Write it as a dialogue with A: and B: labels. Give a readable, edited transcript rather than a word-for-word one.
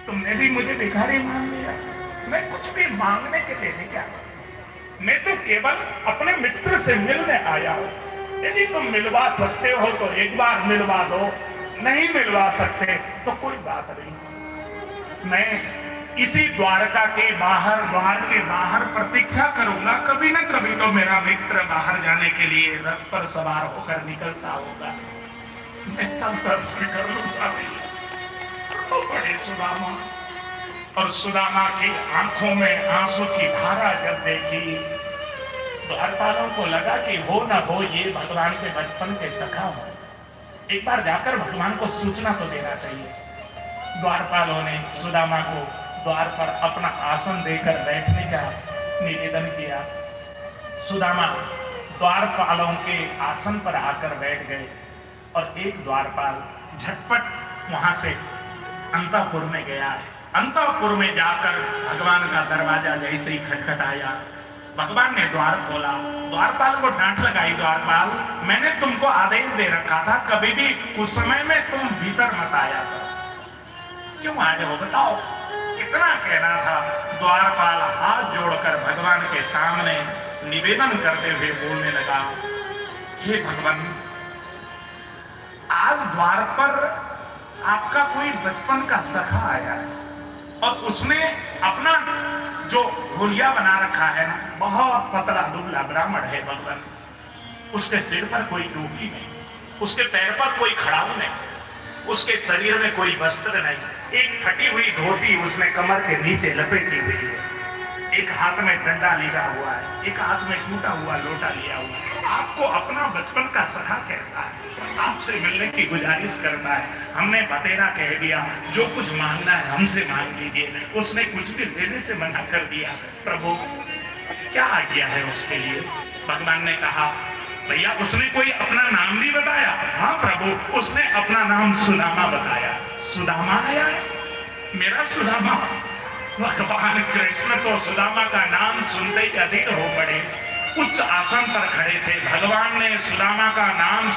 A: तुमने भी मुझे भिखारी मान लिया। मैं कुछ भी मांगने के लिए नहीं आया, मैं तो केवल अपने मित्र से मिलने आया हूं। यदि तुम मिलवा सकते हो तो एक बार मिलवा दो, नहीं मिलवा सकते तो कोई बात नहीं। मैं इसी द्वारका के बाहर, द्वार के बाहर प्रतीक्षा करूंगा। कभी ना कभी तो मेरा मित्र बाहर जाने के लिए रथ पर सवार होकर निकलता होगा, मैं तब दर्शन कर लूंगा। तो बड़े सुदामा, और सुदामा की आंखों में आंसू की धारा जब देखी, द्वारपालों को लगा कि हो ना हो ये भगवान के बचपन के सखा हो, एक बार जाकर भगवान को सूचना तो देना चाहिए। द्वारपालों ने सुदामा को द्वार पर अपना आसन देकर बैठने का निवेदन किया। सुदामा द्वारपालों के आसन पर आकर बैठ गए और एक द्वारपाल झटपट वहां से अंतःपुर में गया। अंतःपुर में जाकर भगवान का दरवाजा जैसे ही खटखटाया, भगवान ने द्वार खोला। द्वारपाल को डांट लगाई, द्वारपाल मैंने तुमको आदेश दे रखा था कभी भी उस समय में तुम भीतर मत आया करो, क्यों आए हो बताओ? इतना कहना था। द्वारपाल हाथ जोड़कर भगवान के सामने निवेदन करते हुए बोलने लगा, हे भगवान, आज द्वार पर आपका कोई बचपन का सखा आया है और उसने अपना जो होलिया बना रखा है ना, बहुत पतला दुबला ब्राह्मण है भगवान। उसके सिर पर कोई टोपी नहीं, उसके पैर पर कोई खड़ाऊ नहीं, उसके शरीर में कोई वस्त्र नहीं, एक फटी हुई धोती उसने कमर के नीचे लपेटी हुई है, एक हाथ में डंडा लिया हुआ है, एक हाथ में टूटा हुआ लोटा लिया हुआ है। आपको अपना बचपन का सखा कहता है, आपसे मिलने की गुजारिश करता है। हमने बतेरा कह दिया, जो कुछ मांगना है हमसे मांग लीजिए। उसने कुछ भी लेने से मना कर दिया। प्रभु क्या आज्ञा है उसके लिए? भगवान ने कहा, भैया उसने कोई अपना नाम नहीं बताया। हाँ प्रभु, उसने अपना नाम सुदामा बताया। सुदामा आया है, मेरा सुदामा। भगवान कृष्ण तो सुदामा का नाम सुनते ही अधीर हो पड़े। उच्च आसन पर खड़े थे, भगवान ने सुदामा का नाम